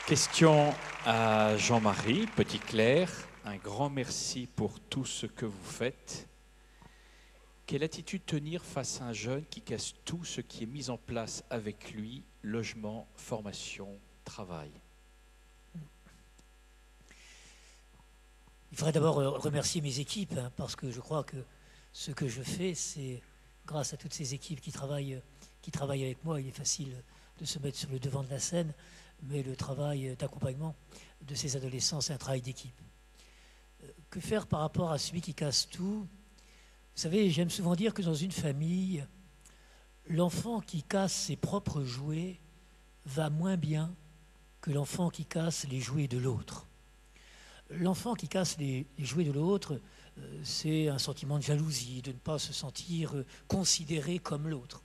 Question à Jean-Marie Petit-Clair. Un grand merci pour tout ce que vous faites. Quelle attitude tenir face à un jeune qui casse tout ce qui est mis en place avec lui, logement, formation, travail? Il faudrait d'abord remercier mes équipes, parce que je crois que ce que je fais, c'est grâce à toutes ces équipes qui travaillent avec moi. Il est facile de se mettre sur le devant de la scène, mais le travail d'accompagnement de ces adolescents, c'est un travail d'équipe. Que faire par rapport à celui qui casse tout? Vous savez, j'aime souvent dire que dans une famille, l'enfant qui casse ses propres jouets va moins bien que l'enfant qui casse les jouets de l'autre. L'enfant qui casse les jouets de l'autre, c'est un sentiment de jalousie, de ne pas se sentir considéré comme l'autre.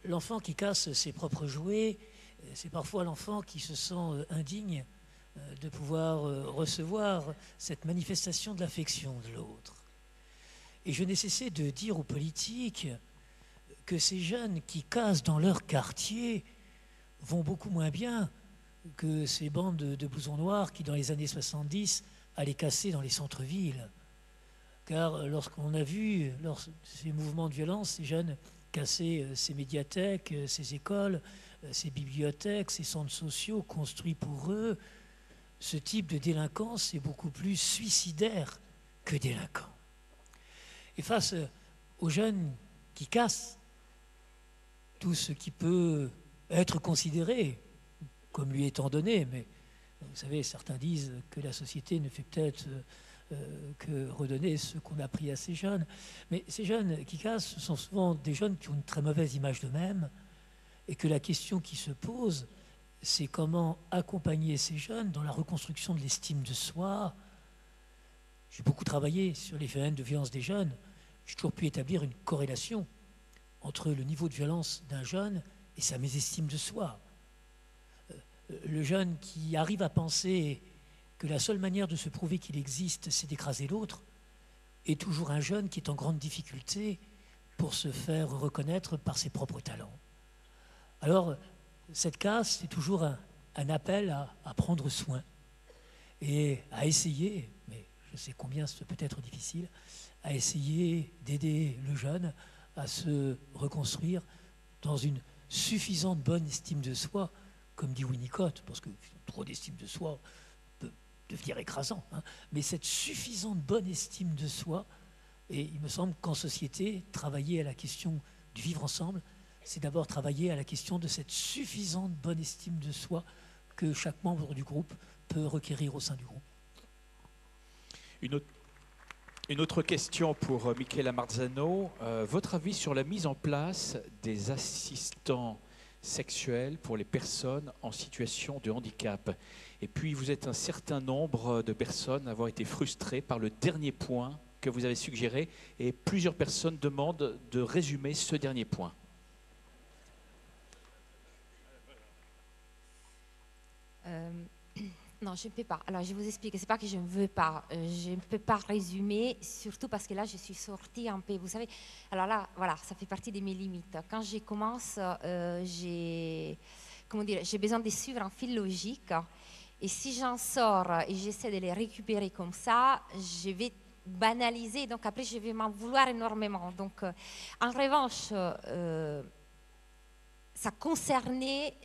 L'enfant qui casse ses propres jouets, c'est parfois l'enfant qui se sent indigne de pouvoir recevoir cette manifestation de l'affection de l'autre. Et je n'ai cessé de dire aux politiques que ces jeunes qui cassent dans leur quartier vont beaucoup moins bien que ces bandes de blousons noirs qui, dans les années 70, allaient casser dans les centres-villes. Car lorsqu'on a vu ces mouvements de violence, ces jeunes casser ces médiathèques, ces écoles, ces bibliothèques, ces centres sociaux construits pour eux, ce type de délinquance est beaucoup plus suicidaire que délinquant. Et face aux jeunes qui cassent tout ce qui peut être considéré comme lui étant donné, mais vous savez, certains disent que la société ne fait peut-être que redonner ce qu'on a pris à ces jeunes. Mais ces jeunes qui cassent sont souvent des jeunes qui ont une très mauvaise image d'eux-mêmes, et que la question qui se pose, c'est comment accompagner ces jeunes dans la reconstruction de l'estime de soi. J'ai beaucoup travaillé sur les phénomènes de violence des jeunes. J'ai toujours pu établir une corrélation entre le niveau de violence d'un jeune et sa mésestime de soi. Le jeune qui arrive à penser que la seule manière de se prouver qu'il existe, c'est d'écraser l'autre, est toujours un jeune qui est en grande difficulté pour se faire reconnaître par ses propres talents. Alors, cette casse, c'est toujours un appel à prendre soin et à essayer, mais je sais combien ce peut être difficile, à essayer d'aider le jeune à se reconstruire dans une suffisante bonne estime de soi, comme dit Winnicott, parce que trop d'estime de soi peut devenir écrasant, mais cette suffisante bonne estime de soi, et il me semble qu'en société, travailler à la question du vivre ensemble, c'est d'abord travailler à la question de cette suffisante bonne estime de soi que chaque membre du groupe peut requérir au sein du groupe. Une autre question pour Michela Marzano. Votre avis sur la mise en place des assistants sexuels pour les personnes en situation de handicap? Et puis, vous êtes un certain nombre de personnes à avoir été frustrées par le dernier point que vous avez suggéré, et plusieurs personnes demandent de résumer ce dernier point. Non, je ne peux pas. Alors, je vous explique. C'est pas que je ne veux pas. Je ne peux pas résumer, surtout parce que là, je suis sortie un peu. Vous savez, alors là, voilà, ça fait partie de mes limites. Quand je commence, j'ai besoin de suivre un fil logique. Et si j'en sors et j'essaie de les récupérer comme ça, je vais banaliser. Donc après, je vais m'en vouloir énormément. Donc, en revanche, ça concernait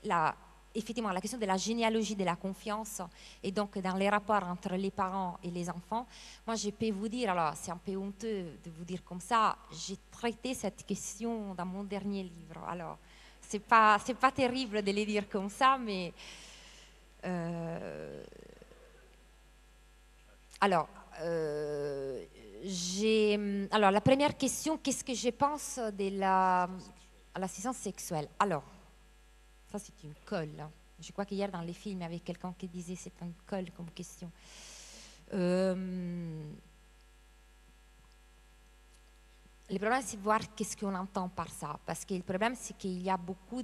effectivement la question de la généalogie de la confiance et donc dans les rapports entre les parents et les enfants. Moi, je peux vous dire, alors c'est un peu honteux de vous dire comme ça, j'ai traité cette question dans mon dernier livre. Alors, c'est pas terrible de le dire comme ça, mais alors, la première question, qu'est-ce que je pense de l'assistance sexuelle? Alors, ça, c'est une colle. Je crois qu'hier, dans les films, il y avait quelqu'un qui disait c'est une colle comme question. Le problème, c'est de voir qu'est-ce qu'on entend par ça. Parce que le problème, c'est qu'il y a beaucoup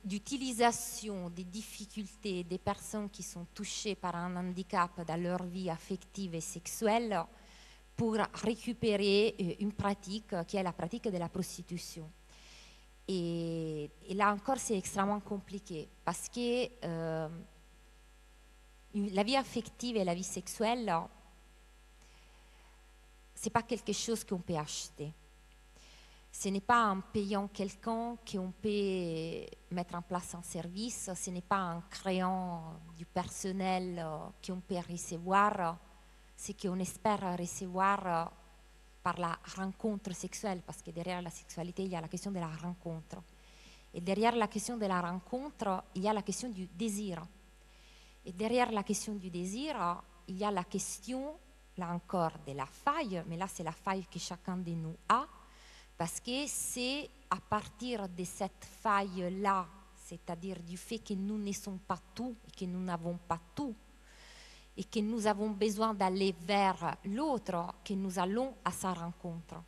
d'utilisation des difficultés des personnes qui sont touchées par un handicap dans leur vie affective et sexuelle pour récupérer une pratique qui est la pratique de la prostitution. Et là encore, c'est extrêmement compliqué parce que la vie affective et la vie sexuelle, ce n'est pas quelque chose qu'on peut acheter. Ce n'est pas en payant quelqu'un qu'on peut mettre en place un service, ce n'est pas en créant du personnel qu'on peut recevoir, ce qu'on espère recevoir par la rencontre sexuelle, parce que derrière la sexualité, il y a la question de la rencontre. Et derrière la question de la rencontre, il y a la question du désir. Et derrière la question du désir, il y a la question, là encore, de la faille, mais là c'est la faille que chacun de nous a, parce que c'est à partir de cette faille-là, c'est-à-dire du fait que nous ne sommes pas tout et que nous n'avons pas tout, et que nous avons besoin d'aller vers l'autre, que nous allons à sa rencontre,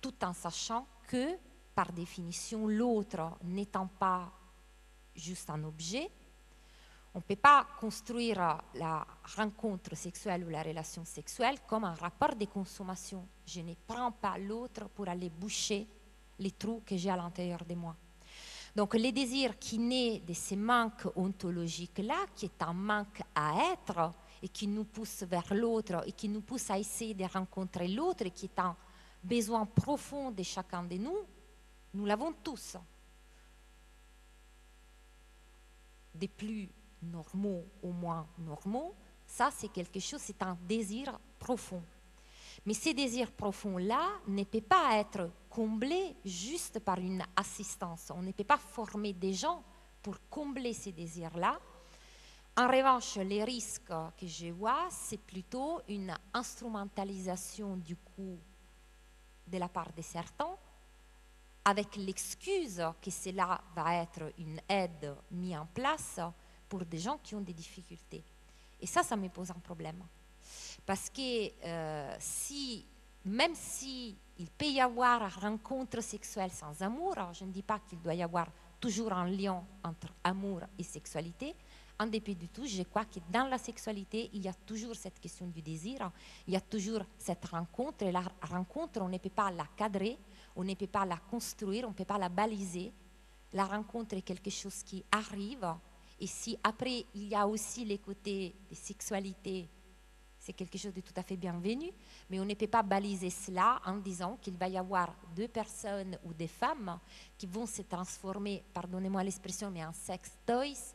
tout en sachant que, par définition, l'autre n'étant pas juste un objet, on ne peut pas construire la rencontre sexuelle ou la relation sexuelle comme un rapport de consommation. Je ne prends pas l'autre pour aller boucher les trous que j'ai à l'intérieur de moi. Donc le désir qui naît de ces manques ontologiques-là, qui est un manque à être et qui nous pousse vers l'autre et qui nous pousse à essayer de rencontrer l'autre et qui est un besoin profond de chacun de nous l'avons tous. Des plus normaux au moins normaux, ça c'est quelque chose, c'est un désir profond. Mais ces désirs profonds-là ne peuvent pas être comblés juste par une assistance. On ne peut pas former des gens pour combler ces désirs-là. En revanche, les risques que je vois, c'est plutôt une instrumentalisation du coup de la part de certains, avec l'excuse que cela va être une aide mise en place pour des gens qui ont des difficultés. Et ça me pose un problème. Parce que même si il peut y avoir rencontre sexuelle sans amour, alors je ne dis pas qu'il doit y avoir toujours un lien entre amour et sexualité, en dépit de tout, je crois que dans la sexualité, il y a toujours cette question du désir, il y a toujours cette rencontre, et la rencontre, on ne peut pas la cadrer, on ne peut pas la construire, on ne peut pas la baliser. La rencontre est quelque chose qui arrive, et si après, il y a aussi les côtés de sexualité, c'est quelque chose de tout à fait bienvenu, mais on ne peut pas baliser cela en disant qu'il va y avoir deux personnes ou des femmes qui vont se transformer, pardonnez-moi l'expression, mais en sex toys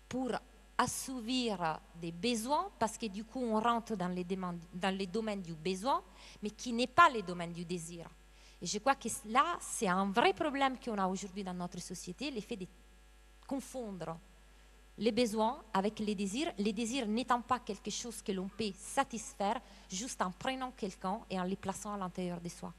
pour assouvir des besoins, parce que du coup on rentre dans les domaines du besoin, mais qui n'est pas les domaines du désir. Et je crois que là, c'est un vrai problème qu'on a aujourd'hui dans notre société, l'effet de confondre les besoins avec les désirs n'étant pas quelque chose que l'on peut satisfaire juste en prenant quelqu'un et en les plaçant à l'intérieur de soi.